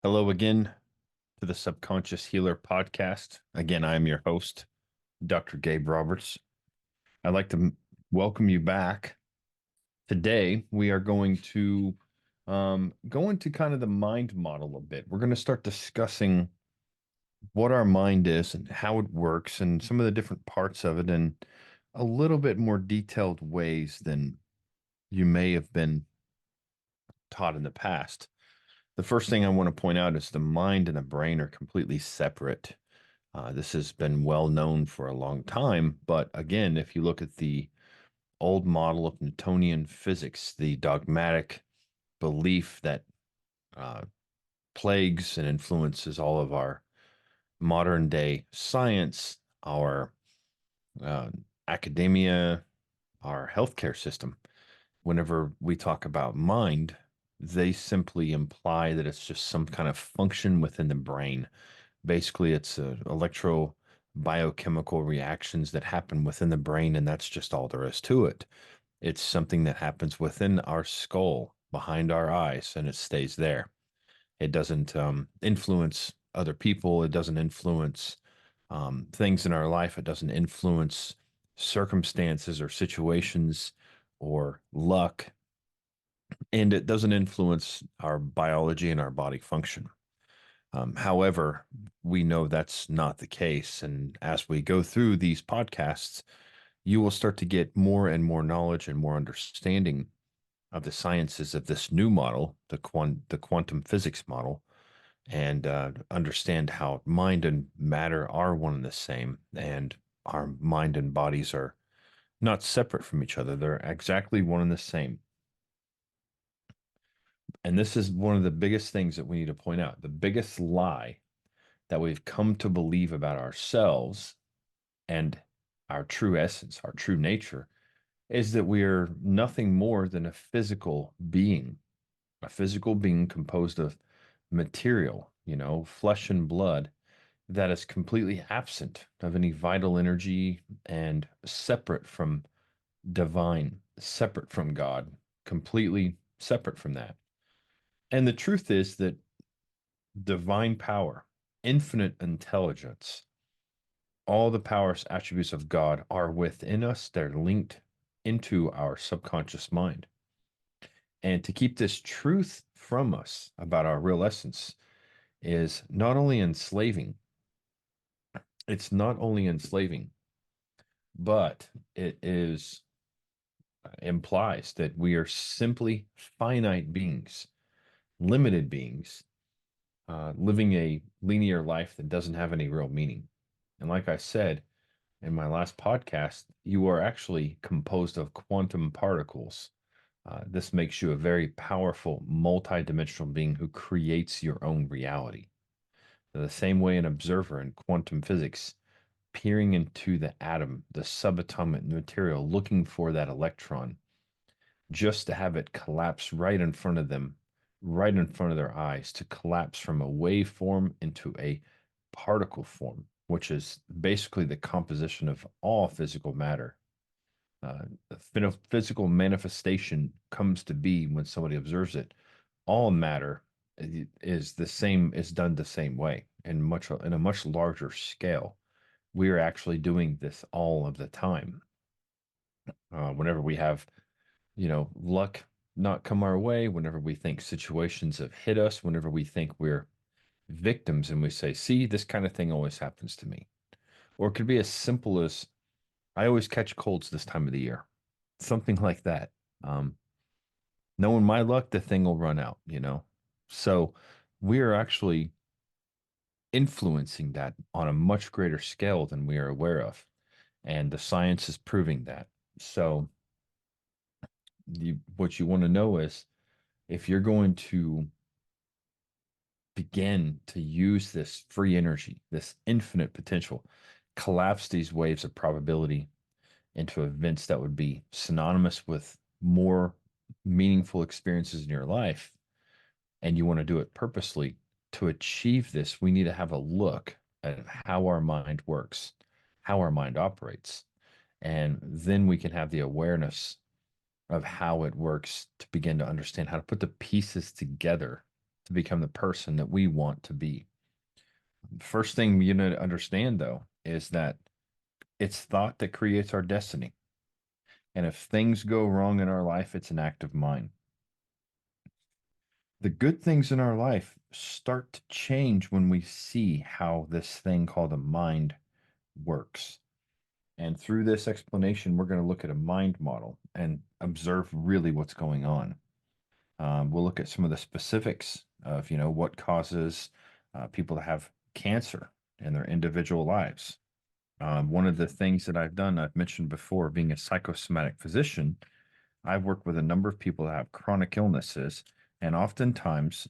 Hello again to the Subconscious Healer podcast. Again, I'm your host, Dr. Gabe Roberts. I'd like to welcome you back. Today, we are going to go into kind of the mind model a bit. We're going to start discussing what our mind is and how it works and some of the different parts of it in a little bit more detailed ways than you may have been taught in the past. The first thing I want to point out is the mind and the brain are completely separate. This has been well known for a long time, but again, if you look at the old model of Newtonian physics, the dogmatic belief that uh, plagues and influences all of our modern day science, our uh, academia, our healthcare system, whenever we talk about mind, they simply imply that it's just some kind of function within the brain. Basically, it's electro biochemical reactions that happen within the brain, and that's just all there is to it. It's something that happens within our skull, behind our eyes, and it stays there. It doesn't influence other people. It doesn't influence things in our life. It doesn't influence circumstances or situations or luck, and it doesn't influence our biology and our body function. However, we know that's not the case. And as we go through these podcasts, you will start to get more and more knowledge and more understanding of the sciences of this new model, the quantum physics model, and understand how mind and matter are one and the same, and our mind and bodies are not separate from each other. They're exactly one and the same. And this is one of the biggest things that we need to point out. The biggest lie that we've come to believe about ourselves and our true essence, our true nature, is that we are nothing more than a physical being composed of material, flesh and blood that is completely absent of any vital energy and separate from divine, separate from God, completely separate from that. And the truth is that divine power, infinite intelligence, all the powers, attributes of God are within us. They're linked into our subconscious mind. And to keep this truth from us about our real essence is not only enslaving, it's not only enslaving, but it is implies that we are simply finite beings, limited beings, living a linear life that doesn't have any real meaning. And like I said, in my last podcast, you are actually composed of quantum particles. This makes you a very powerful, multidimensional being who creates your own reality. The same way an observer in quantum physics, peering into the atom, the subatomic material, looking for that electron, just to have it collapse right in front of them, right in front of their eyes, to collapse from a wave form into a particle form, which is basically the composition of all physical matter. The physical manifestation comes to be when somebody observes it. All matter is the same, is done the same way in a much larger scale. We are actually doing this all of the time. Whenever we have luck not come our way, whenever we think situations have hit us, whenever we think we're victims and we say, see, this kind of thing always happens to me. Or it could be as simple as, I always catch colds this time of the year. Something like that. Um, Knowing my luck, the thing will run out. So we are actually influencing that on a much greater scale than we are aware of. And the science is proving that. So what you want to know is if you're going to begin to use this free energy, this infinite potential, collapse these waves of probability into events that would be synonymous with more meaningful experiences in your life, and you want to do it purposely. To achieve this, we need to have a look at how our mind works, how our mind operates, and then we can have the awareness of how it works to begin to understand how to put the pieces together to become the person that we want to be. First thing you need to understand, though, is that it's thought that creates our destiny. And if things go wrong in our life, it's an act of mind. The good things in our life start to change when we see how this thing called a mind works. And through this explanation, we're going to look at a mind model and observe really what's going on. We'll look at some of the specifics of, what causes people to have cancer in their individual lives. One of the things that I've done, I've mentioned before, being a psychosomatic physician, I've worked with a number of people that have chronic illnesses, and oftentimes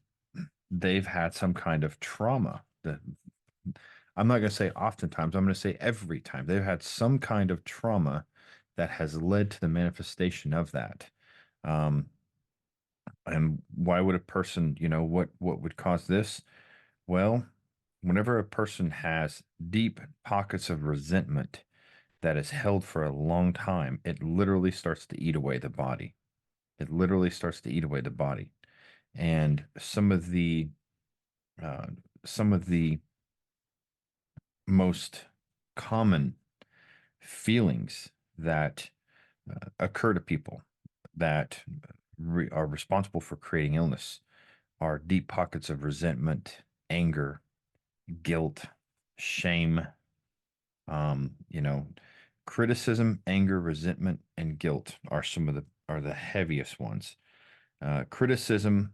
they've had some kind of trauma. I'm not going to say oftentimes, I'm going to say every time they've had some kind of trauma that has led to the manifestation of that. Um, and why would a person, what would cause this? Well, whenever a person has deep pockets of resentment that is held for a long time, it literally starts to eat away the body. It literally starts to eat away the body. And uh, some of the most common feelings that occur to people that are responsible for creating illness are deep pockets of resentment, anger, guilt, shame, um, you know, criticism, anger, resentment, and guilt are some of the heaviest ones. Criticism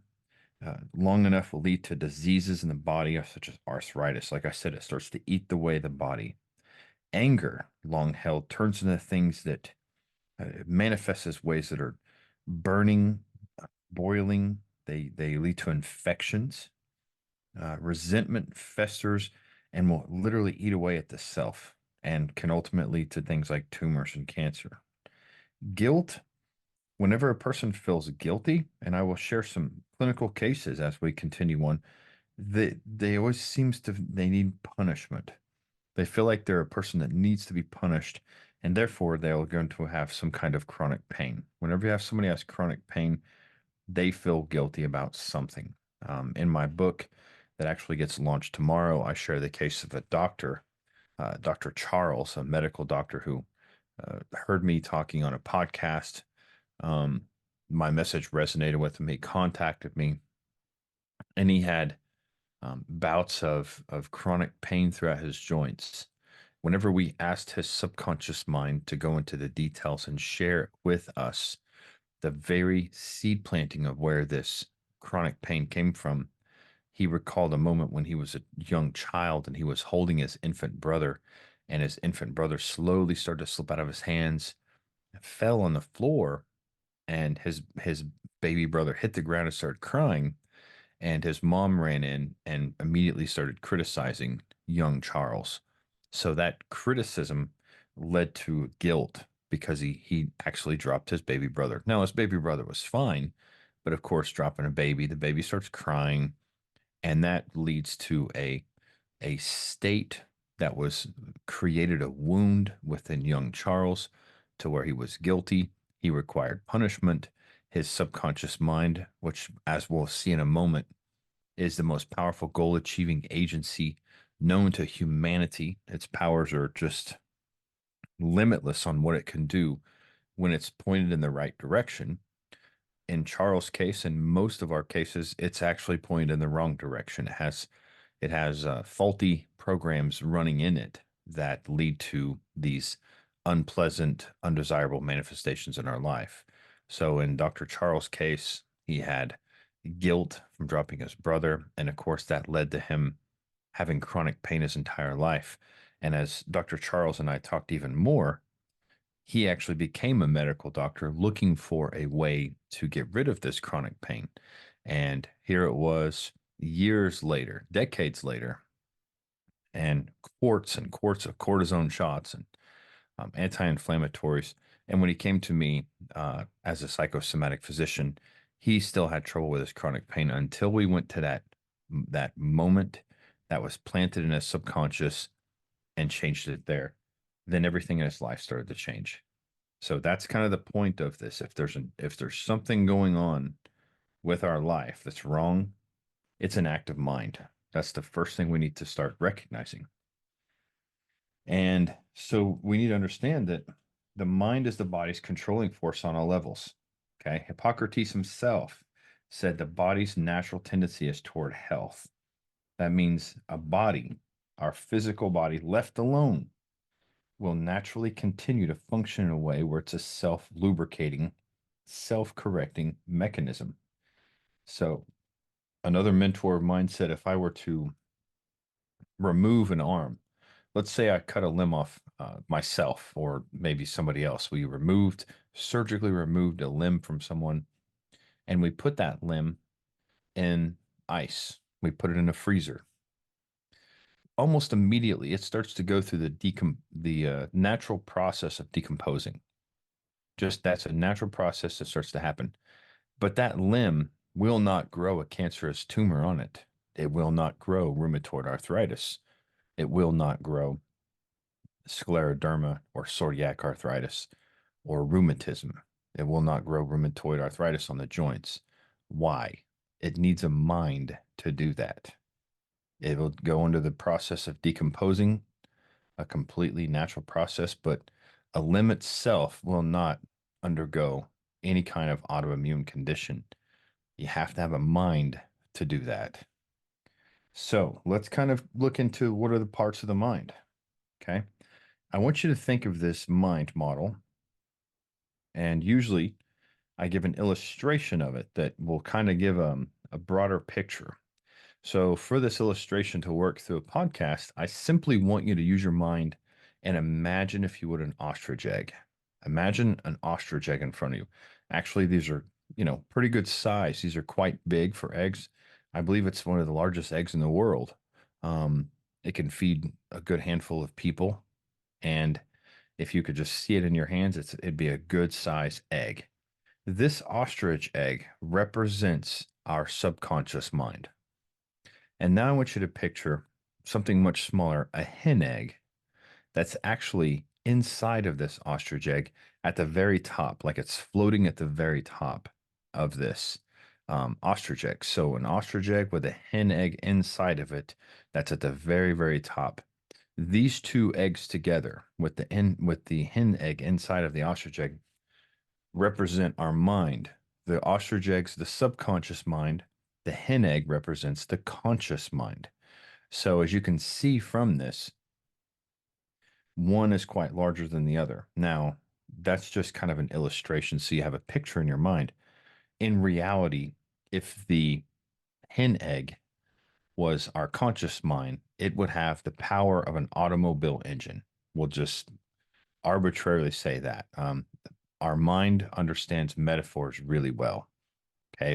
long enough will lead to diseases in the body, such as arthritis. Like I said, it starts to eat away the body. Anger, long held, turns into things that manifest as ways that are burning, boiling. They lead to infections. Resentment festers and will literally eat away at the self and can ultimately lead to things like tumors and cancer. Guilt, whenever a person feels guilty, and I will share some clinical cases as we continue on, they always seems to they need punishment. They feel like they're a person that needs to be punished, and therefore they're going to have some kind of chronic pain. Whenever you have somebody who has chronic pain, they feel guilty about something. In my book that actually gets launched tomorrow, I share the case of a doctor, Dr. Charles, a medical doctor who heard me talking on a podcast. Um, my message resonated with him. He contacted me, and he had bouts of chronic pain throughout his joints. Whenever we asked his subconscious mind to go into the details and share with us the very seed planting of where this chronic pain came from, he recalled a moment when he was a young child and he was holding his infant brother, and his infant brother slowly started to slip out of his hands, fell on the floor, and his baby brother hit the ground and started crying. And his mom ran in and immediately started criticizing young Charles. So that criticism led to guilt because he actually dropped his baby brother. Now his baby brother was fine, but of course, dropping a baby, the baby starts crying, and that leads to a state that was created a wound within young Charles to where he was guilty. He required punishment. His subconscious mind, which, as we'll see in a moment, is the most powerful goal achieving agency known to humanity. Its powers are just limitless on what it can do when it's pointed in the right direction. In Charles' case, in most of our cases, it's actually pointed in the wrong direction. It has faulty programs running in it that lead to these unpleasant, undesirable manifestations in our life. So in Dr. Charles' case, he had guilt from dropping his brother, and of course that led to him having chronic pain his entire life. And as Dr. Charles and I talked even more, he actually became a medical doctor looking for a way to get rid of this chronic pain. And here it was years later, decades later, and quarts and quarts of cortisone shots and anti-inflammatories. And when he came to me as a psychosomatic physician, he still had trouble with his chronic pain until we went to that moment that was planted in his subconscious and changed it there. Then everything in his life started to change. So that's kind of the point of this. If there's something going on with our life that's wrong, It's an active mind. That's the first thing we need to start recognizing. And so we need to understand that the mind is the body's controlling force on all levels. Okay. Hippocrates himself said the body's natural tendency is toward health. That means a body, our physical body left alone, will naturally continue to function in a way where it's a self lubricating, self correcting mechanism. So, another mentor of mine said if I were to remove an arm, let's say I cut a limb off myself or maybe somebody else, we surgically removed a limb from someone, and we put that limb in ice, we put it in a freezer. Almost immediately, it starts to go through the natural process of decomposing. Just that's a natural process that starts to happen. But that limb will not grow a cancerous tumor on it. It will not grow rheumatoid arthritis. It will not grow scleroderma or psoriatic arthritis or rheumatism. It will not grow rheumatoid arthritis on the joints. Why? It needs a mind to do that. It will go into the process of decomposing, a completely natural process, but a limb itself will not undergo any kind of autoimmune condition. You have to have a mind to do that. So let's kind of look into what are the parts of the mind. Okay. I want you to think of this mind model, and usually I give an illustration of it that will kind of give a broader picture. So, for this illustration to work through a podcast, I simply want you to use your mind and imagine, if you would, an ostrich egg. Imagine an ostrich egg in front of you. Actually, these are, pretty good size. These are quite big for eggs. I believe it's one of the largest eggs in the world. It can feed a good handful of people. And if you could just see it in your hands, it'd be a good size egg. This ostrich egg represents our subconscious mind. And now I want you to picture something much smaller, a hen egg that's actually inside of this ostrich egg at the very top, like it's floating at the very top of this ostrich egg. So an ostrich egg with a hen egg inside of it, that's at the very, very top. These two eggs together with the hen egg inside of the ostrich egg represent our mind. The ostrich egg's the subconscious mind. The hen egg represents the conscious mind. So, as you can see from this, one is quite larger than the other. Now, that's just kind of an illustration so you have a picture in your mind. In reality, if the hen egg was our conscious mind, it would have the power of an automobile engine. We'll just arbitrarily say that. Our mind understands metaphors really well. Okay,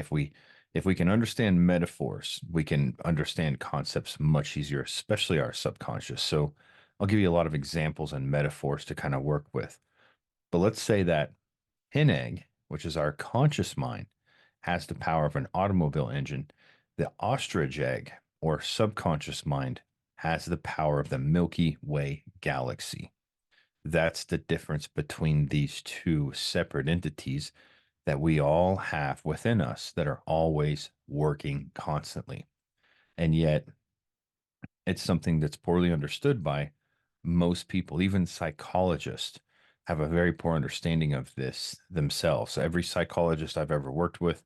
if we can understand metaphors, we can understand concepts much easier, especially our subconscious. So I'll give you a lot of examples and metaphors to kind of work with. But let's say that hen egg, which is our conscious mind, has the power of an automobile engine. The ostrich egg or subconscious mind has the power of the Milky Way galaxy. That's the difference between these two separate entities that we all have within us that are always working constantly. And yet, it's something that's poorly understood by most people. Even psychologists have a very poor understanding of this themselves. Every psychologist I've ever worked with,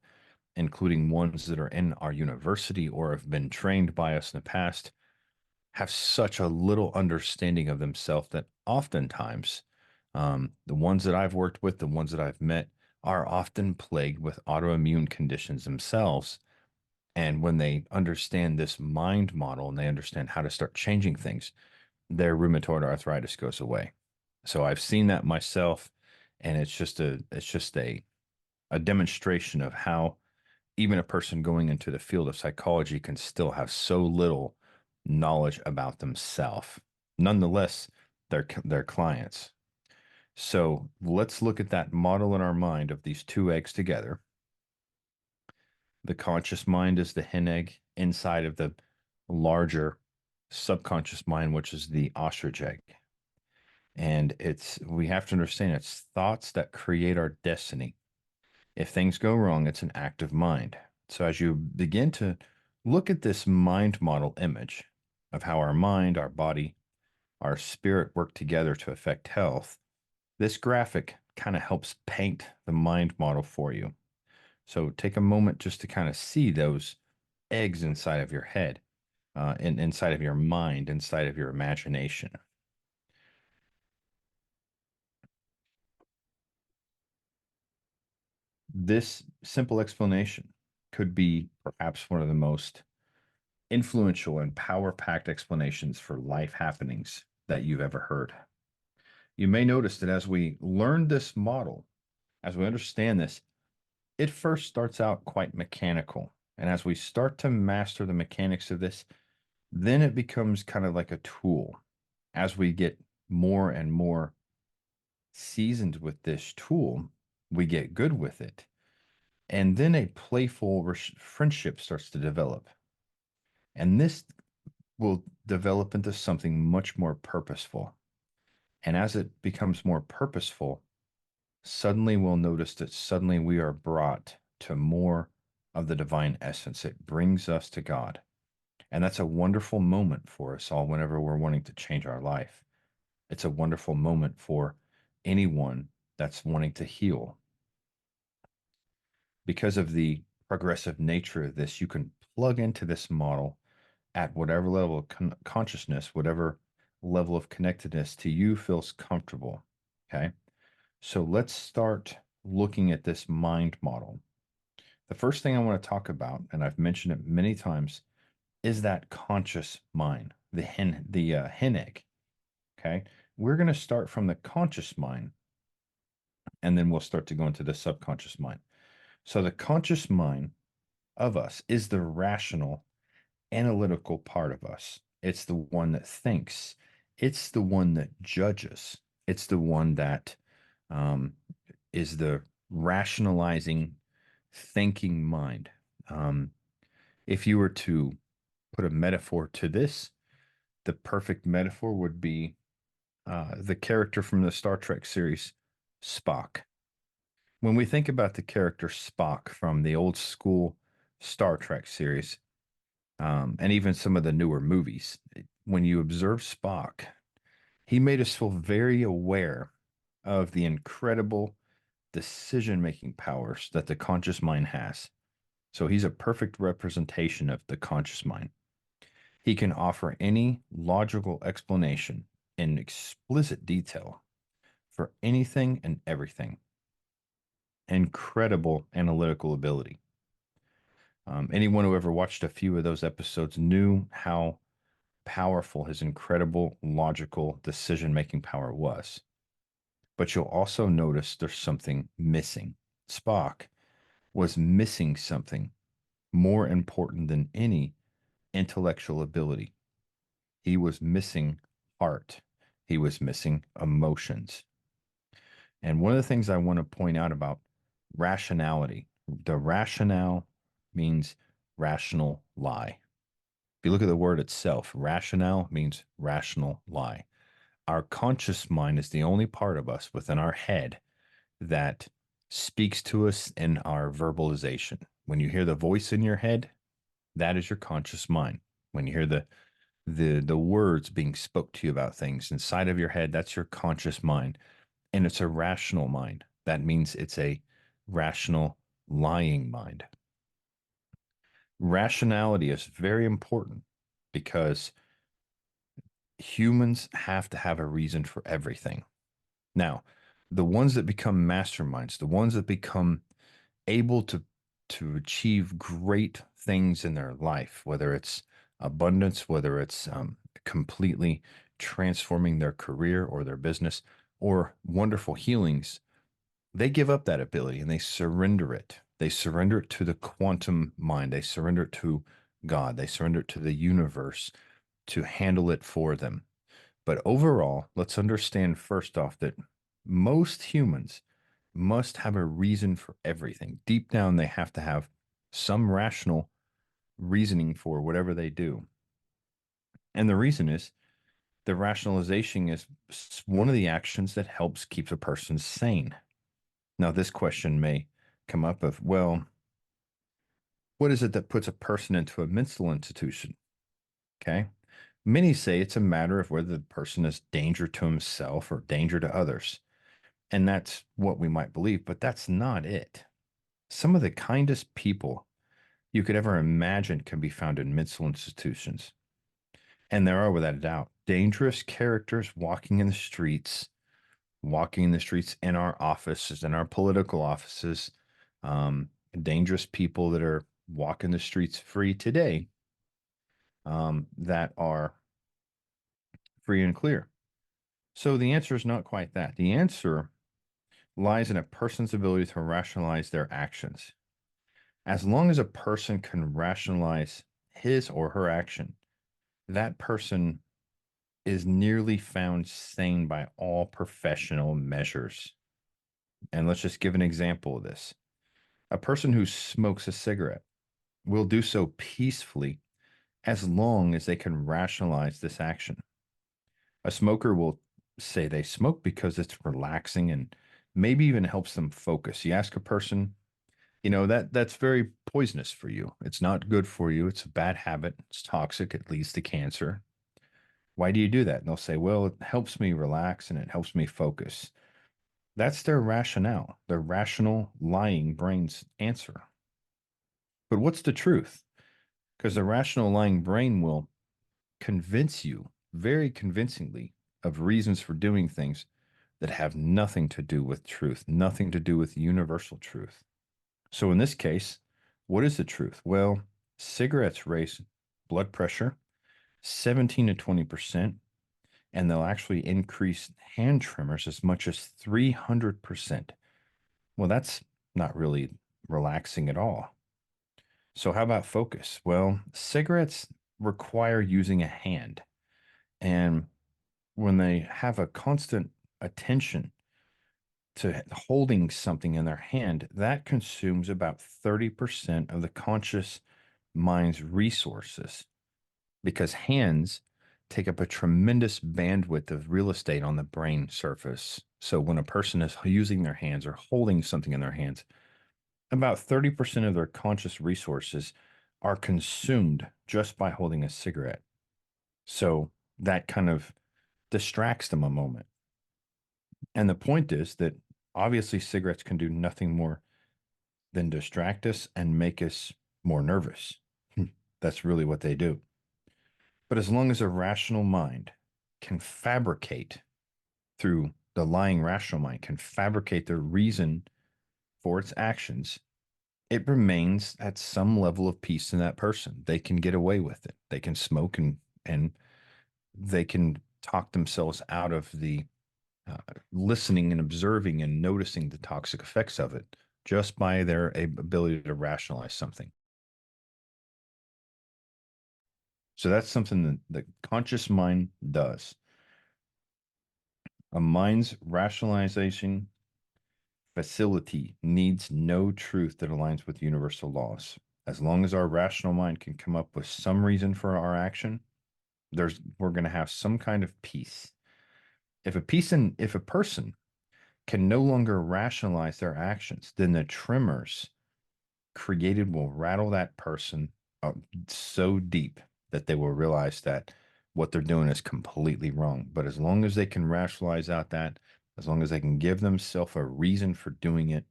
including ones that are in our university or have been trained by us in the past, have such a little understanding of themselves that oftentimes the ones that I've worked with, the ones that I've met, are often plagued with autoimmune conditions themselves. And when they understand this mind model and they understand how to start changing things, their rheumatoid arthritis goes away. So I've seen that myself, and it's just a demonstration of how even a person going into the field of psychology can still have so little knowledge about themselves. Nonetheless, they're clients. So let's look at that model in our mind of these two eggs together. The conscious mind is the hen egg inside of the larger subconscious mind, which is the ostrich egg. And we have to understand it's thoughts that create our destiny. If things go wrong, it's an active mind. So as you begin to look at this mind model image of how our mind, our body, our spirit work together to affect health. This graphic kind of helps paint the mind model for you. So take a moment just to kind of see those eggs inside of your head, inside of your mind, inside of your imagination. This simple explanation could be perhaps one of the most influential and power packed explanations for life happenings that you've ever heard. You may notice that as we learn this model, as we understand this, it first starts out quite mechanical. And as we start to master the mechanics of this, then it becomes kind of like a tool. As we get more and more seasoned with this tool, we get good with it. And then a playful friendship starts to develop. And this will develop into something much more purposeful. And as it becomes more purposeful, suddenly we'll notice that suddenly we are brought to more of the divine essence. It brings us to God. And that's a wonderful moment for us all whenever we're wanting to change our life. It's a wonderful moment for anyone that's wanting to heal. Because of the progressive nature of this, you can plug into this model at whatever level of consciousness, whatever level of connectedness to you feels comfortable. Okay. So let's start looking at this mind model. The first thing I want to talk about, and I've mentioned it many times, is that conscious mind, the hen egg. Okay. We're going to start from the conscious mind, and then we'll start to go into the subconscious mind. So the conscious mind of us is the rational, analytical part of us. It's the one that thinks. It's the one that judges. It's the one that um, is the rationalizing, thinking mind. Um, if you were to put a metaphor to this, the perfect metaphor would be the character from the Star Trek series, Spock. When we think about the character Spock from the old school Star Trek series, and even some of the newer movies, when you observe Spock, he made us feel very aware of the incredible decision-making powers that the conscious mind has. So he's a perfect representation of the conscious mind. He can offer any logical explanation in explicit detail for anything and everything. Incredible analytical ability. Anyone who ever watched a few of those episodes knew how powerful his incredible logical decision-making power was. But you'll also notice there's something missing. Spock was missing something more important than any intellectual ability. He was missing heart. He was missing emotions. And one of the things I want to point out about rationality, the rationale means rational lie. If you look at the word itself, rationale means rational lie. Our conscious mind is the only part of us within our head that speaks to us in our verbalization. When you hear the voice in your head, that is your conscious mind. When you hear the words being spoke to you about things inside of your head, that's your conscious mind. And it's a rational mind. That means it's a rational lying mind. Rationality is very important because humans have to have a reason for everything. Now, the ones that become masterminds, the ones that become able to achieve great things in their life, whether it's abundance, whether it's completely transforming their career or their business, or wonderful healings, they give up that ability and they surrender it. They surrender it to the quantum mind. They surrender it to God. They surrender it to the universe to handle it for them. But overall, let's understand first off that most humans must have a reason for everything. Deep down, they have to have some rational reasoning for whatever they do. And the reason is the rationalization is one of the actions that helps keep a person sane. Now, this question may come up of, well, What is it that puts a person into a mental institution? Okay. Many say it's a matter of whether the person is danger to himself or danger to others. And that's what we might believe, but that's not it. Some of the kindest people you could ever imagine can be found in mental institutions. And there are, without a doubt, dangerous characters walking in the streets in our offices, in our political offices, dangerous people that are walking the streets free today, that are free and clear. So the answer is not quite that. The answer lies in a person's ability to rationalize their actions. As long as a person can rationalize his or her action, that person is nearly found sane by all professional measures. And let's just give an example of this. A person who smokes a cigarette will do so peacefully as long as they can rationalize this action. A smoker will say they smoke because it's relaxing and maybe even helps them focus. You ask a person, that's very poisonous for you. It's not good for you. It's a bad habit. It's toxic. It leads to cancer. Why do you do that? And they'll say, well, it helps me relax and it helps me focus. That's their rationale, their rational lying brain's answer. But what's the truth? Because the rational lying brain will convince you very convincingly of reasons for doing things that have nothing to do with truth, nothing to do with universal truth. So in this case, what is the truth? Well, cigarettes raise blood pressure 17 to 20%, and they'll actually increase hand tremors as much as 300%. Well, that's not really relaxing at all. So, how about focus? Well, cigarettes require using a hand. And when they have a constant attention to holding something in their hand, that consumes about 30% of the conscious mind's resources because hands take up a tremendous bandwidth of real estate on the brain surface. So when a person is using their hands or holding something in their hands, about 30% of their conscious resources are consumed just by holding a cigarette. So that kind of distracts them a moment. And the point is that obviously cigarettes can do nothing more than distract us and make us more nervous. That's really what they do. But as long as a rational mind can fabricate through the lying rational mind, can fabricate the reason for its actions, it remains at some level of peace in that person. They can get away with it. They can smoke and they can talk themselves out of the listening and observing and noticing the toxic effects of it just by their ability to rationalize something. So that's something that the conscious mind does. A mind's rationalization facility needs no truth that aligns with universal laws. As long as our rational mind can come up with some reason for our action, we're going to have some kind of peace. If a person can no longer rationalize their actions, then the tremors created will rattle that person so deep that they will realize that what they're doing is completely wrong. But as long as they can rationalize out that, as long as they can give themselves a reason for doing it,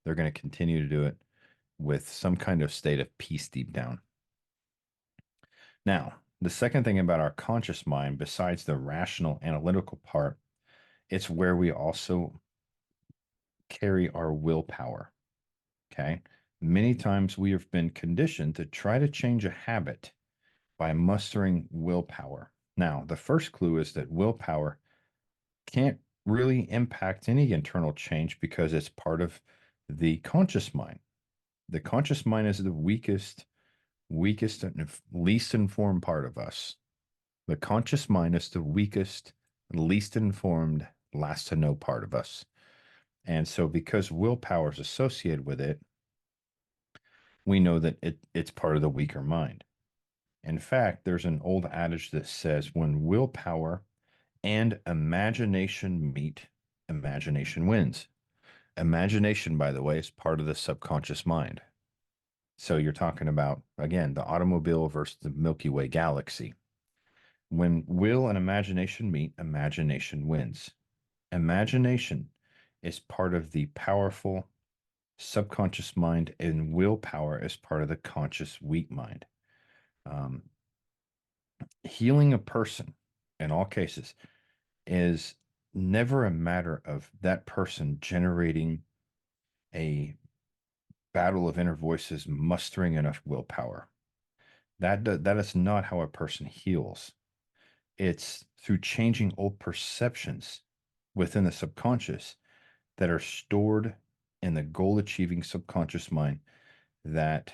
they're going to continue to do it with some kind of state of peace deep down. Now, the second thing about our conscious mind, besides the rational analytical part, it's where we also carry our willpower. Okay. Many times we have been conditioned to try to change a habit by mustering willpower. Now, the first clue is that willpower can't really impact any internal change because it's part of the conscious mind. The conscious mind is the weakest and least informed part of us. The conscious mind is the weakest, least informed, last to know part of us. And so, because willpower is associated with it, we know that it's part of the weaker mind. In fact, there's an old adage that says when willpower and imagination meet, imagination wins. Imagination, by the way, is part of the subconscious mind. So you're talking about, again, the automobile versus the Milky Way galaxy. When will and imagination meet, imagination wins. Imagination is part of the powerful subconscious mind, and willpower is part of the conscious weak mind. Um, Healing a person in all cases is never a matter of that person generating a battle of inner voices, mustering enough willpower. That is not how a person heals. It's through changing old perceptions within the subconscious that are stored in the goal achieving subconscious mind that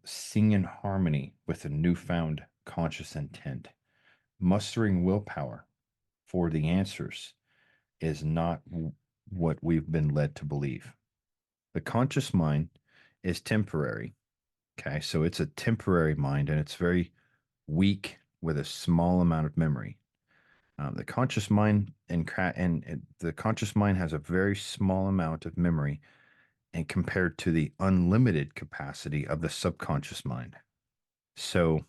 sing in harmony with a newfound conscious intent. Mustering willpower for the answers is not what we've been led to believe. The conscious mind is temporary. Okay. So it's a temporary mind and it's very weak with a small amount of memory. The conscious mind and the conscious mind has a very small amount of memory and compared to the unlimited capacity of the subconscious mind. So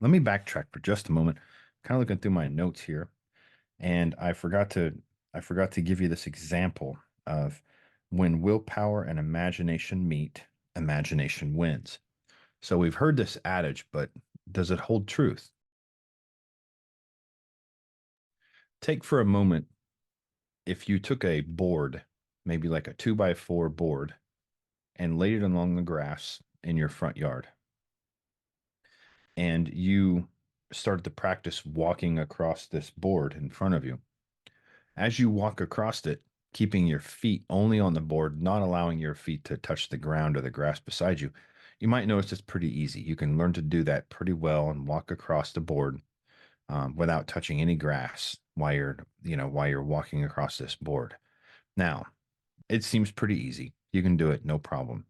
let me backtrack for just a moment. Kind of looking through my notes here, and I forgot to give you this example of when willpower and imagination meet, imagination wins. So we've heard this adage, but does it hold truth? Take for a moment if you took a board, maybe like a 2x4 board, and laid it along the grass in your front yard, and you started to practice walking across this board in front of you. As you walk across it, keeping your feet only on the board, not allowing your feet to touch the ground or the grass beside you, you might notice it's pretty easy. You can learn to do that pretty well and walk across the board without touching any grass while you're walking across this board. Now, it seems pretty easy. You can do it, no problem.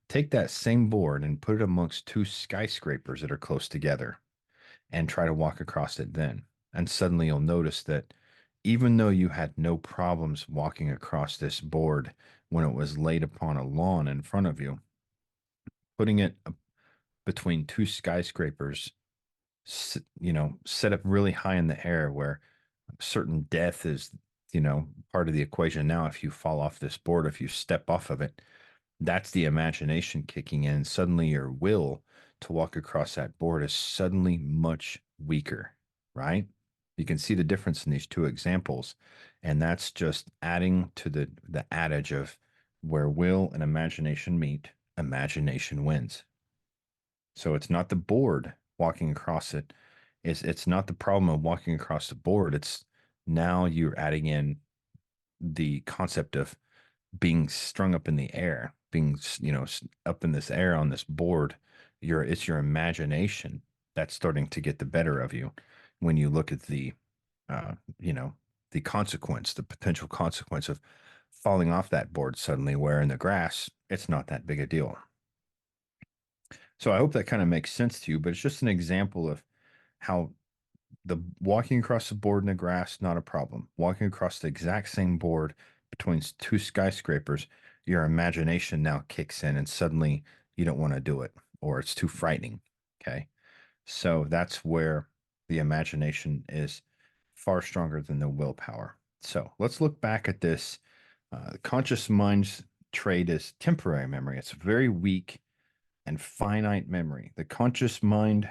Take that same board and put it amongst two skyscrapers that are close together and try to walk across it then. And suddenly you'll notice that even though you had no problems walking across this board when it was laid upon a lawn in front of you, putting it between two skyscrapers, set up really high in the air where certain death is, part of the equation. Now, if you fall off this board, if you step off of it, that's the imagination kicking in. Suddenly, your will to walk across that board is suddenly much weaker, right? You can see the difference in these two examples. And that's just adding to the adage of where will and imagination meet, imagination wins. So it's not the board walking across it. It's not the problem of walking across the board. It's now you're adding in the concept of being strung up in the air, being, up in this air on this board. It's your imagination that's starting to get the better of you when you look at uh, you know, the consequence, the potential consequence of falling off that board suddenly, where in the grass, it's not that big a deal. So I hope that kind of makes sense to you, but it's just an example of how the walking across the board in the grass, not a problem. Walking across the exact same board between two skyscrapers, your imagination now kicks in and suddenly you don't want to do it or it's too frightening. Okay. So that's where the imagination is far stronger than the willpower. So let's look back at this. The conscious mind's trait is temporary memory. It's very weak and finite memory. The conscious mind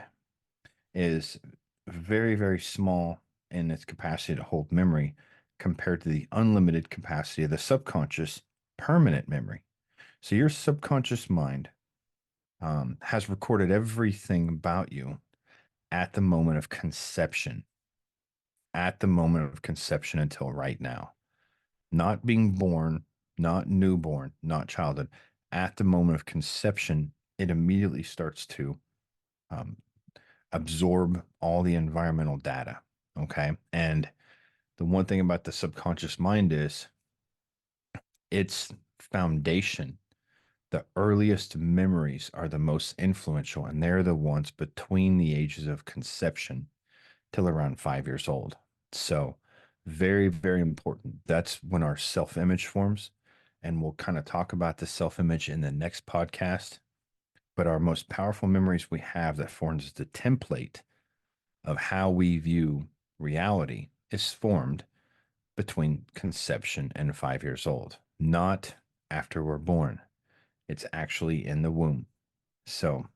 is very, very small in its capacity to hold memory compared to the unlimited capacity of the subconscious permanent memory. So your subconscious mind has recorded everything about you at the moment of conception, until right now, not being born, not newborn, not childhood. At the moment of conception, it immediately starts to um, absorb all the environmental data. Okay. And the one thing about the subconscious mind is its foundation. The earliest memories are the most influential, and they're the ones between the ages of conception till around 5 years old. So, very, very important. That's when our self image forms. and we'll kind of talk about the self image in the next podcast. But our most powerful memories we have that forms the template of how we view reality is formed between conception and 5 years old, not after we're born. It's actually in the womb. So,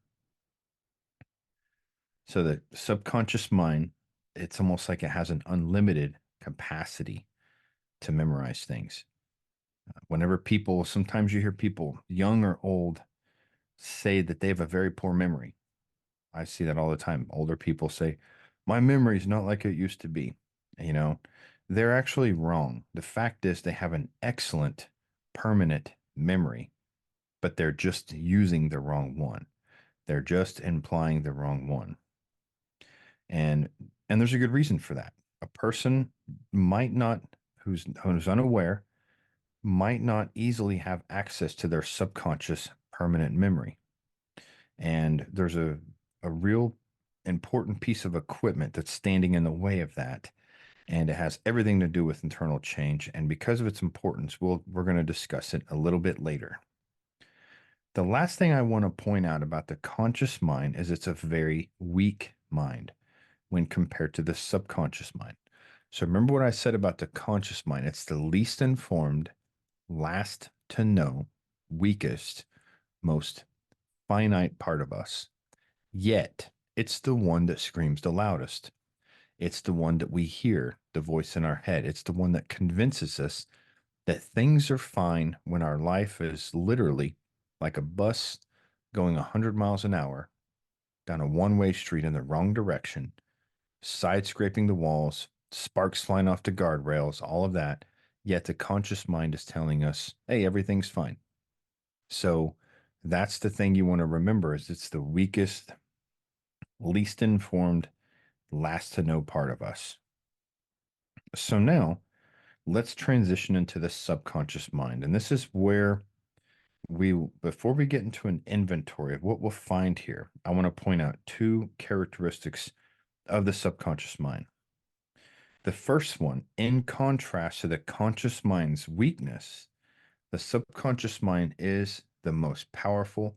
so the subconscious mind, it's almost like it has an unlimited capacity to memorize things. Whenever people, sometimes you hear people, young or old, say that they have a very poor memory. I see that all the time. Older people say, my memory is not like it used to be. You know, they're actually wrong. The fact is, they have an excellent permanent memory, but they're just using the wrong one. They're just implying the wrong one. And there's a good reason for that. A person might not, who's unaware, might not easily have access to their subconscious permanent memory. And there's a real important piece of equipment that's standing in the way of that. And it has everything to do with internal change. And because of its importance, we're going to discuss it a little bit later. The last thing I want to point out about the conscious mind is it's a very weak mind when compared to the subconscious mind. So remember what I said about the conscious mind. It's the least informed, last to know, weakest, most finite part of us. Yet, it's the one that screams the loudest. It's the one that we hear, the voice in our head. It's the one that convinces us that things are fine when our life is literally like a bus going 100 miles an hour down a one-way street in the wrong direction, side scraping the walls, sparks flying off the guardrails, all of that. Yet the conscious mind is telling us, hey, everything's fine. So that's the thing you want to remember is it's the weakest, least informed, last to know part of us. So now let's transition into the subconscious mind. And this is where before we get into an inventory of what we'll find here, I want to point out two characteristics of the subconscious mind. The first one, in contrast to the conscious mind's weakness, the subconscious mind is the most powerful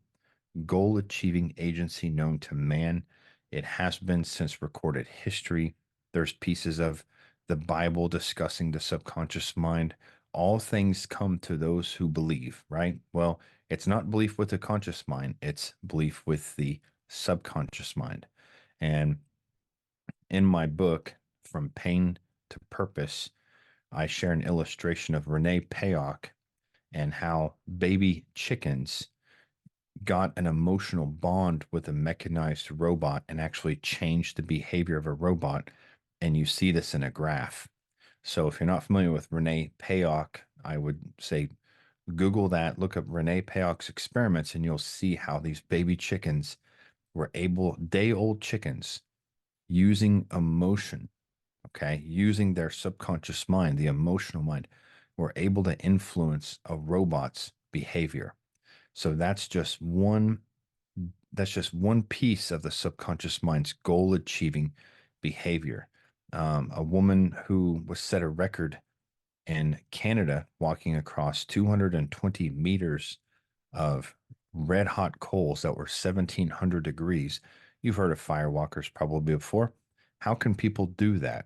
goal achieving agency known to man. It has been since recorded history. There's pieces of the Bible discussing the subconscious mind. All things come to those who believe, right? Well, it's not belief with the conscious mind, it's belief with the subconscious mind. And in my book, From Pain to Purpose, I share an illustration of Renee Payock and how baby chickens got an emotional bond with a mechanized robot and actually changed the behavior of a robot. And you see this in a graph. So if you're not familiar with Renee Payock, I would say Google that, look up Renee Payock's experiments, and you'll see how these baby chickens were able, day old chickens, using emotion, okay, using their subconscious mind, the emotional mind, were able to influence a robot's behavior. So that's just one piece of the subconscious mind's goal achieving behavior. A woman who was set a record in Canada walking across 220 meters of red hot coals that were 1700 degrees. You've heard of firewalkers probably before. How can people do that?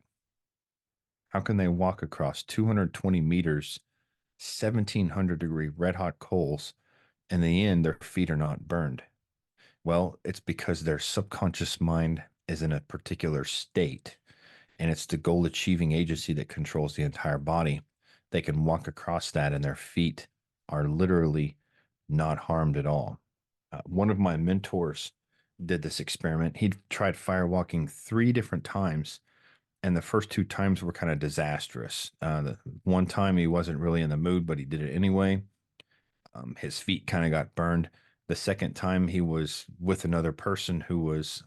How can they walk across 220 meters, 1700-degree red hot coals? In the end, their feet are not burned. Well, it's because their subconscious mind is in a particular state, and it's the goal achieving agency that controls the entire body. They can walk across that, and their feet are literally not harmed at all. One of my mentors did this experiment. He tried firewalking 3 different times, and the first 2 times were kind of disastrous. The one time he wasn't really in the mood, but he did it anyway. His feet kind of got burned. The second time he was with another person who was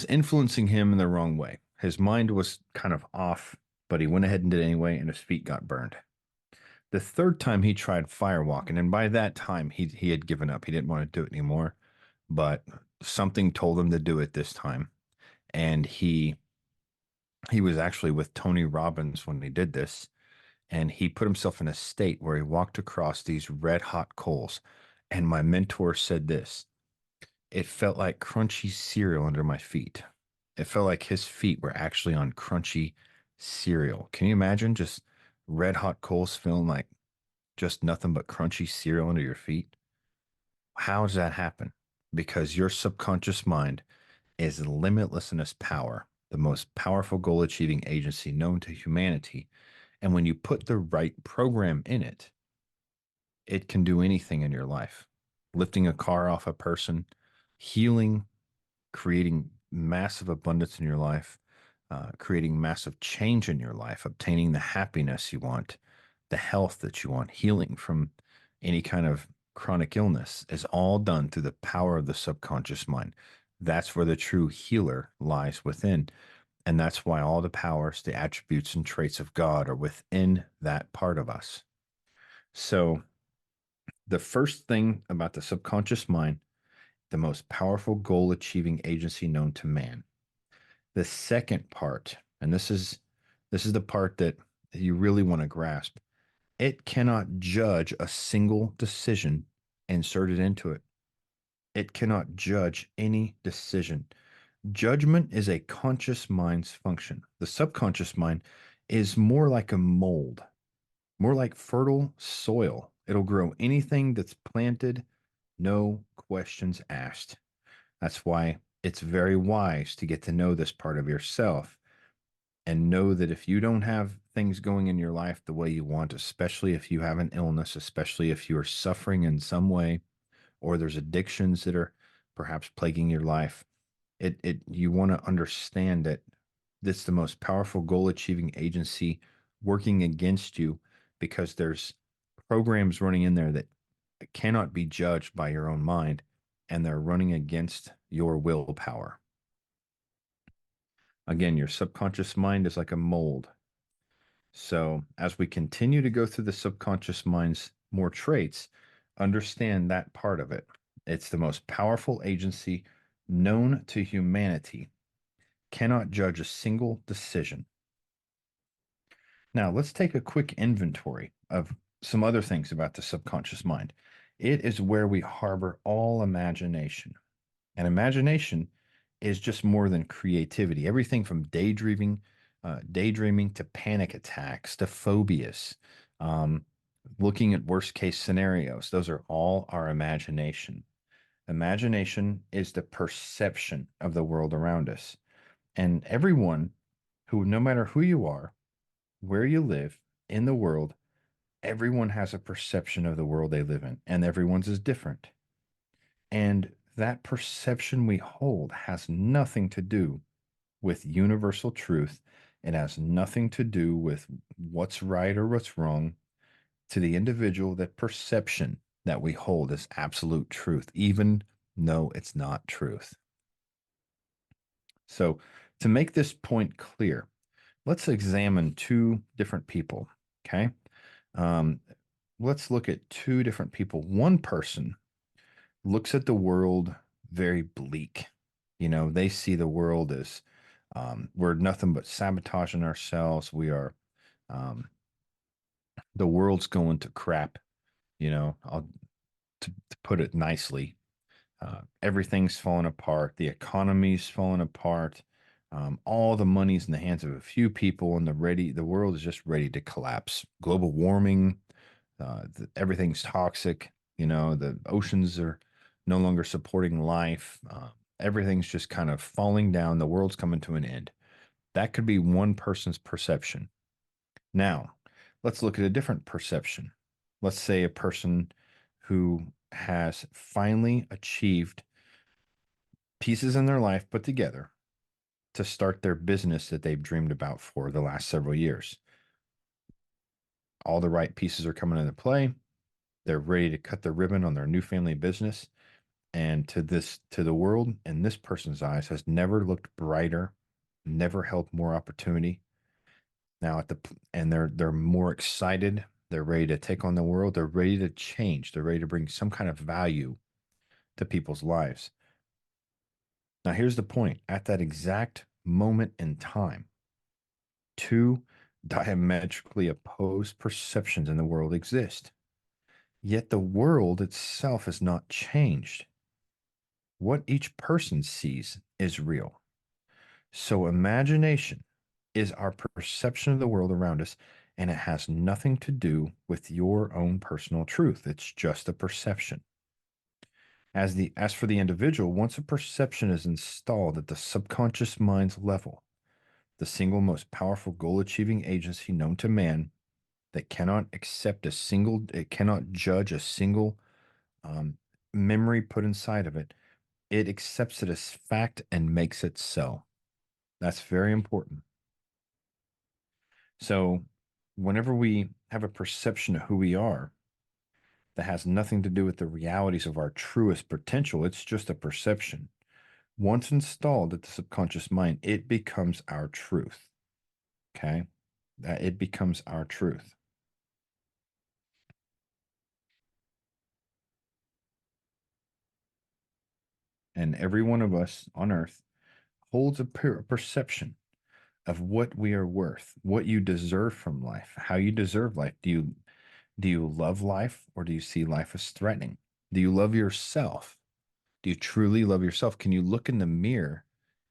influencing him in the wrong way. His mind was kind of off, but he went ahead and did it anyway, and his feet got burned. The third time he tried firewalking, and by that time he had given up. He didn't want to do it anymore, but something told him to do it this time. And he was actually with Tony Robbins when he did this, And he put himself in a state where he walked across these red hot coals. And my mentor said this: it felt like crunchy cereal under my feet. It felt like his feet were actually on crunchy cereal. Can you imagine just red hot coals feeling like just nothing but crunchy cereal under your feet? How does that happen? Because your subconscious mind is limitless in its power, the most powerful goal achieving agency known to humanity. And when you put the right program in it, it can do anything in your life. Lifting a car off a person, healing, creating massive abundance in your life, creating massive change in your life, obtaining the happiness you want, the health that you want, healing from any kind of chronic illness is all done through the power of the subconscious mind. That's where the true healer lies within. And that's why all the powers, the attributes, and traits of God are within that part of us. So, the first thing about the subconscious mind, the most powerful goal achieving agency known to man. The second part, and this is the part that you really want to grasp. It cannot judge a single decision inserted into it. It cannot judge any decision. Judgment is a conscious mind's function. The subconscious mind is more like a mold, more like fertile soil. It'll grow anything that's planted, no questions asked. That's why it's very wise to get to know this part of yourself and know that if you don't have things going in your life the way you want, especially if you have an illness, especially if you are suffering in some way, or there's addictions that are perhaps plaguing your life, it you want to understand that this is the most powerful goal achieving agency working against you because there's programs running in there that cannot be judged by your own mind and they're running against your willpower. Again, your subconscious mind is like a mold. So, as we continue to go through the subconscious mind's more traits, understand that part of it. It's the most powerful agency known to humanity, cannot judge a single decision. Now, let's take a quick inventory of some other things about the subconscious mind. It is where we harbor all imagination. And imagination is just more than creativity. Everything from daydreaming to panic attacks to phobias, um, looking at worst case scenarios. Those are all our imagination. Imagination is the perception of the world around us. And everyone who, no matter who you are, where you live in the world, everyone has a perception of the world they live in, and everyone's is different. And that perception we hold has nothing to do with universal truth. It has nothing to do with what's right or what's wrong. To the individual, that perception that we hold is absolute truth, even though it's not truth. So, to make this point clear, let's examine two different people. Okay. Um, let's look at two different people. One person looks at the world very bleak. They see the world as we're nothing but sabotaging ourselves. Um, the world's going to crap. To put it nicely, everything's falling apart. The economy's falling apart. All the money's in the hands of a few people, and the world is just ready to collapse. Global warming, everything's toxic. The oceans are no longer supporting life. Everything's just kind of falling down. The world's coming to an end. That could be one person's perception. Now, let's look at a different perception. Let's say a person who has finally achieved pieces in their life put together to start their business that they've dreamed about for the last several years. All the right pieces are coming into play. They're ready to cut the ribbon on their new family business. And to the world, in this person's eyes, has never looked brighter, never held more opportunity. Now and they're more excited. They're ready to take on the world. They're ready to change. They're ready to bring some kind of value to people's lives. Now, here's the point. At that exact moment in time, two Diametrically opposed perceptions in the world exist. Yet the world itself has not changed. What each person sees is real. So imagination is our perception of the world around us, and it has nothing to do with your own personal truth. It's just a perception. As for the individual, once a perception is installed at the subconscious mind's level, the single most powerful goal achieving agency known to man that cannot accept a single, it cannot judge a single um, memory put inside of it. It accepts it as fact and makes it so. That's very important. So, whenever we have a perception of who we are that has nothing to do with the realities of our truest potential, it's just a perception. Once installed at the subconscious mind, it becomes our truth. Okay. That it becomes our truth. And every one of us on earth holds a perception of what we are worth, what you deserve from life, how you deserve life. Do you love life or do you see life as threatening? Do you love yourself? Do you truly love yourself? Can you look in the mirror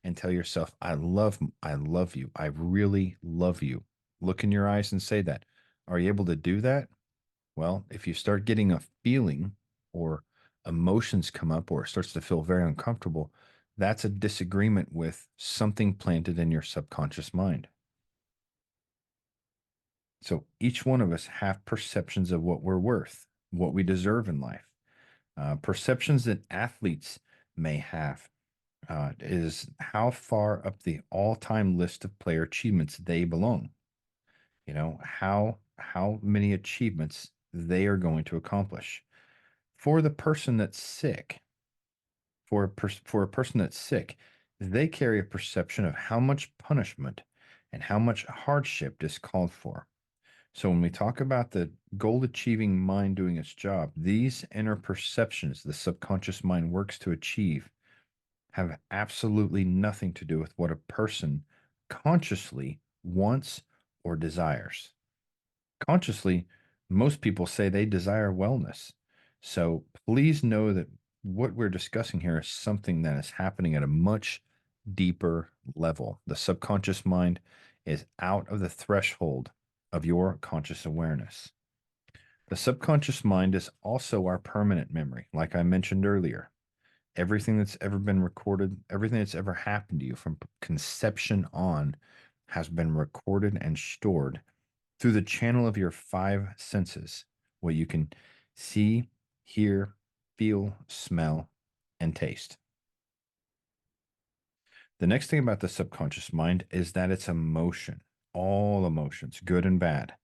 and tell yourself, I love you. I really love you. Look in your eyes and say that. Are you able to do that? Well, if you start getting a feeling or emotions come up or it starts to feel very uncomfortable, that's a disagreement with something planted in your subconscious mind. So each one of us have perceptions of what we're worth, what we deserve in life. Perceptions that athletes may have is how far up the all-time list of player achievements they belong. You know, how many achievements they are going to accomplish. For the person that's sick, for a person that's sick, they carry a perception of how much punishment and how much hardship is called for. So when we talk about the goal achieving mind doing its job, these inner perceptions the subconscious mind works to achieve have absolutely nothing to do with what a person consciously wants or desires. Consciously, most people say they desire wellness. So please know that what we're discussing here is something that is happening at a much deeper level. The subconscious mind is out of the threshold of your conscious awareness. The subconscious mind is also our permanent memory, like I mentioned earlier. Everything that's ever been recorded, everything that's ever happened to you from conception on has been recorded and stored through the channel of your five senses, what you can see, hear, feel, smell, and taste. The next thing about the subconscious mind is that it's emotion, all emotions, good and bad.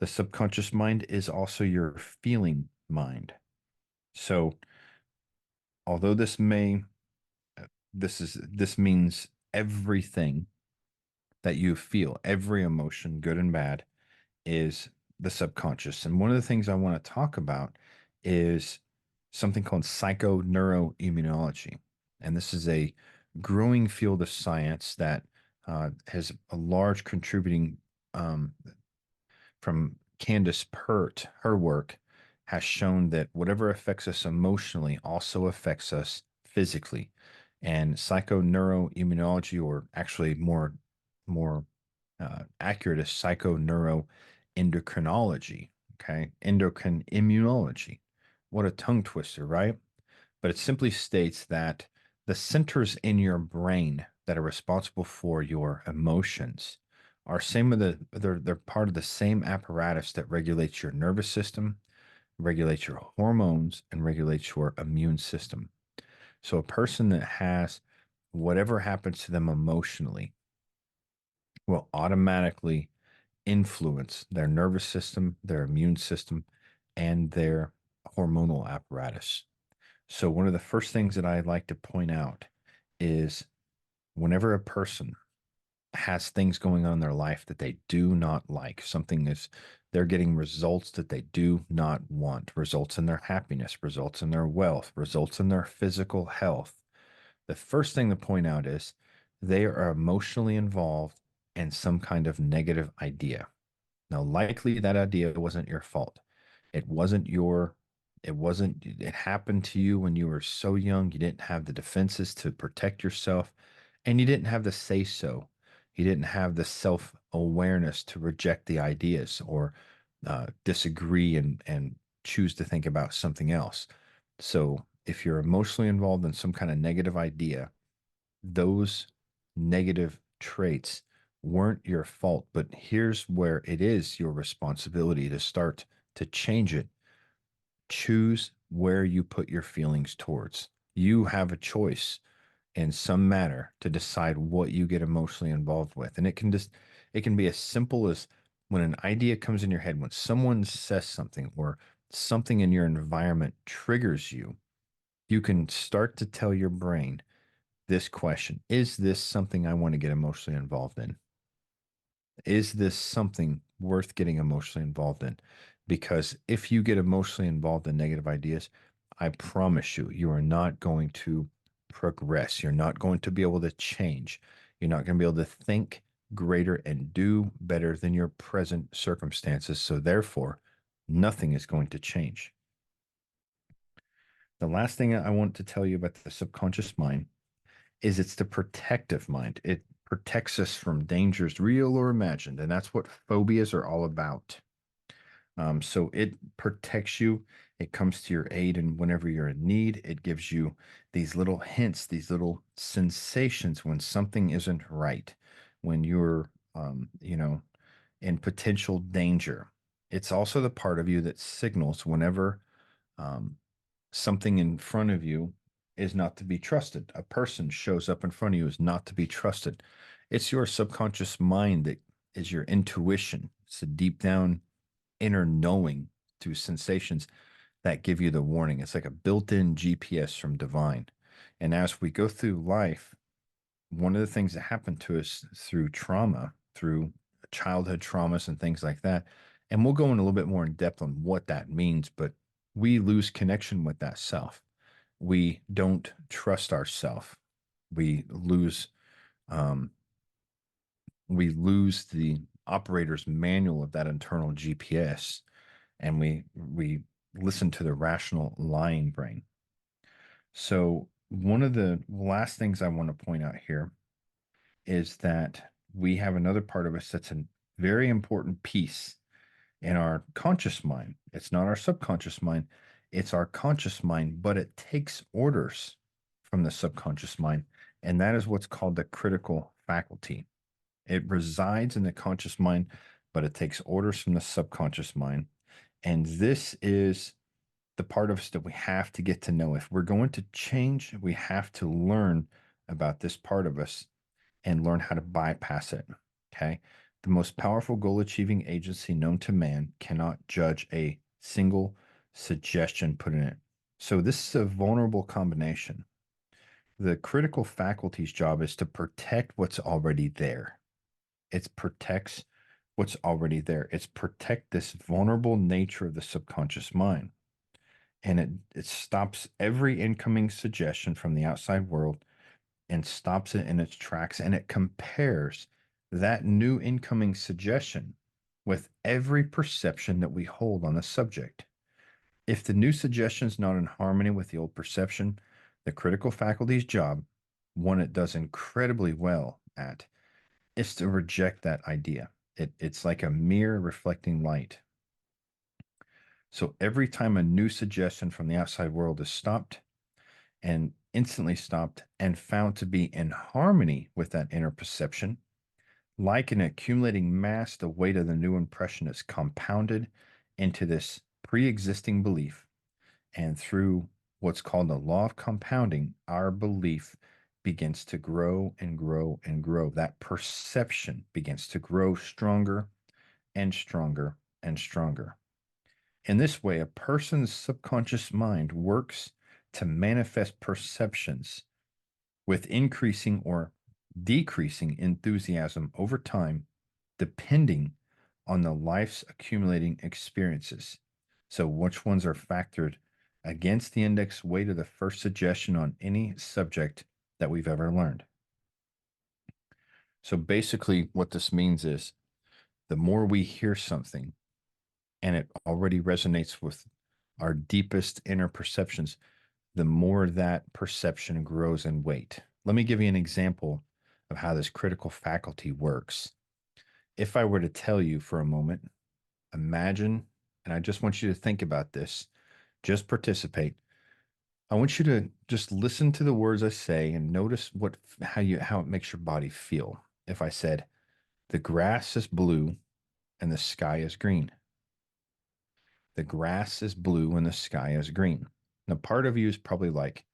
The subconscious mind is also your feeling mind. So, although this means everything that you feel, every emotion, good and bad, is the subconscious. And one of the things I want to talk about is something called psychoneuroimmunology. And this is a growing field of science that has a large contributing from Candace Pert. Her work has shown that whatever affects us emotionally also affects us physically. And psychoneuroimmunology, or actually more accurate, is psychoneuroendocrinology. Okay, endocrine immunology. What a tongue twister, right? But it simply states that the centers in your brain that are responsible for your emotions are same of they're part of the same apparatus that regulates your nervous system, regulates your hormones, and regulates your immune system. So a person that has whatever happens to them emotionally will automatically influence their nervous system, their immune system, and their hormonal apparatus. So one of the first things that I like to point out is whenever a person has things going on in their life that they do not like, something is they're getting results that they do not want, results in their happiness, results in their wealth, results in their physical health. The first thing to point out is they are emotionally involved and some kind of negative idea. Now, likely that idea wasn't your fault. It wasn't your, it happened to you when you were so young. You didn't have the defenses to protect yourself, and you didn't have the say so. You didn't have the self awareness to reject the ideas or disagree and choose to think about something else. So, if you're emotionally involved in some kind of negative idea, those negative traits weren't your fault, but here's where it is your responsibility to start to change it. Choose where you put your feelings towards. You have a choice in some manner to decide what you get emotionally involved with. And it can be as simple as when an idea comes in your head, when someone says something or something in your environment triggers you, you can start to tell your brain this question: is this something I want to get emotionally involved in? Is this something worth getting emotionally involved in? Because if you get emotionally involved in negative ideas, I promise you, you are not going to progress. You're not going to be able to change. You're not going to be able to think greater and do better than your present circumstances. So, therefore, nothing is going to change. The last thing I want to tell you about the subconscious mind is it's the protective mind. It protects us from dangers, real or imagined. And that's what phobias are all about. So it protects you. It comes to your aid, and whenever you're in need, it gives you these little hints, these little sensations when something isn't right, when you're, in potential danger. It's also the part of you that signals whenever um, something in front of you is not to be trusted. A person shows up in front of you is not to be trusted. It's your subconscious mind that is your intuition. It's a deep down inner knowing through sensations that give you the warning. It's like a built in GPS from divine. And as we go through life, one of the things that happen to us through trauma, through childhood traumas and things like that, and we'll go in a little bit more in depth on what that means, but we lose connection with that self. We don't trust ourself. We lose um, we lose the operator's manual of that internal GPS, and we listen to the rational lying brain. So one of the last things I want to point out here is that we have another part of us that's a very important piece in our conscious mind. It's not our subconscious mind, it's our conscious mind, but it takes orders from the subconscious mind. And that is what's called the critical faculty. It resides in the conscious mind, but it takes orders from the subconscious mind. And this is the part of us that we have to get to know. If we're going to change, we have to learn about this part of us and learn how to bypass it. Okay. The most powerful goal achieving agency known to man cannot judge a single suggestion put in it. So, this is a vulnerable combination. The critical faculty's job is to protect what's already there. It protects what's already there. It's protect this vulnerable nature of the subconscious mind. And it stops every incoming suggestion from the outside world and stops it in its tracks, and it compares that new incoming suggestion with every perception that we hold on the subject. If the new suggestion is not in harmony with the old perception, the critical faculty's job, one it does incredibly well at, is to reject that idea. It's like a mirror reflecting light. So every time a new suggestion from the outside world is stopped, and instantly stopped and found to be in harmony with that inner perception, like an accumulating mass, the weight of the new impression is compounded into this pre existing belief. And through what's called the law of compounding, our belief begins to grow and grow and grow. That perception begins to grow stronger and stronger and stronger. In this way, a person's subconscious mind works to manifest perceptions with increasing or decreasing enthusiasm over time, depending on the life's accumulating experiences. So, which ones are factored against the index weight of the first suggestion on any subject that we've ever learned? So basically, what this means is the more we hear something and it already resonates with our deepest inner perceptions, the more that perception grows in weight. Let me give you an example of how this critical faculty works. If I were to tell you for a moment, imagine, and I just want you to think about this, just participate. I want you to just listen to the words I say and notice how it makes your body feel. If I said, the grass is blue and the sky is green. The grass is blue and the sky is green. Now, part of you is probably like,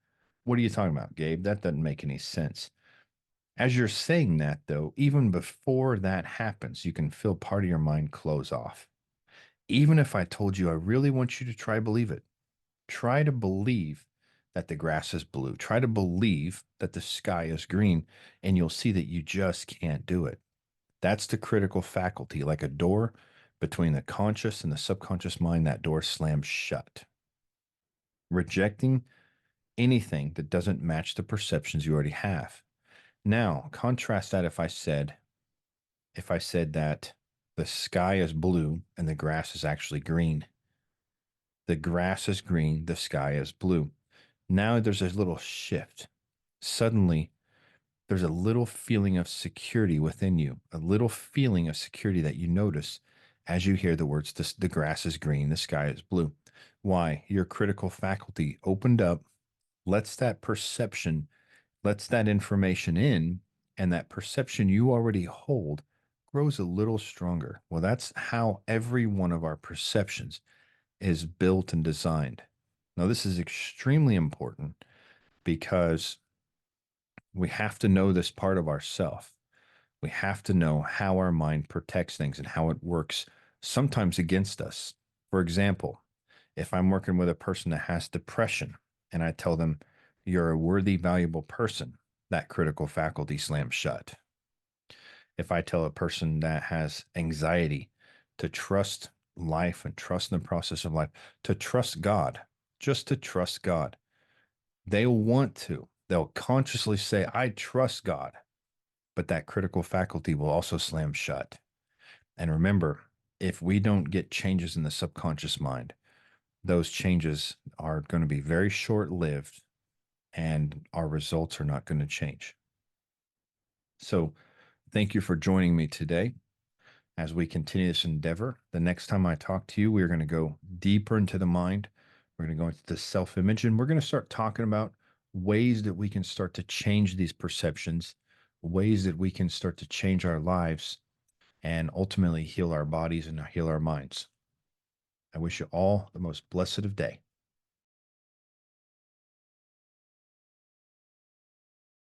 what are you talking about, Gabe? That doesn't make any sense. As you're saying that, though, even before that happens, you can feel part of your mind close off. Even if I told you, I really want you to try believe it. Try to believe that the grass is blue. Try to believe that the sky is green, and you'll see that you just can't do it. That's the critical faculty, like a door between the conscious and the subconscious mind, that door slams shut. Rejecting anything that doesn't match the perceptions you already have. Now, contrast that if I said that the sky is blue and the grass is actually green. The grass is green, the sky is blue. Now there's a little shift. Suddenly, there's a little feeling of security within you, a little feeling of security that you notice as you hear the words, the grass is green, the sky is blue. Why? Your critical faculty opened up, lets that perception, lets that information in, and that perception you already hold grows a little stronger. Well, that's how every one of our perceptions is built and designed. Now, this is extremely important because we have to know this part of ourself. We have to know how our mind protects things and how it works, sometimes against us. For example, if I'm working with a person that has depression and I tell them, you're a worthy, valuable person, that critical faculty slams shut. If I tell a person that has anxiety to trust life and trust in the process of life, to trust God, just to trust God, they'll want to. They'll consciously say, I trust God, but that critical faculty will also slam shut. And remember, if we don't get changes in the subconscious mind, those changes are going to be very short lived and our results are not going to change. So, thank you for joining me today as we continue this endeavor. The next time I talk to you, we're going to go deeper into the mind. We're going to go into the self image, and we're going to start talking about ways that we can start to change these perceptions, ways that we can start to change our lives and ultimately heal our bodies and heal our minds. I wish you all the most blessed of day.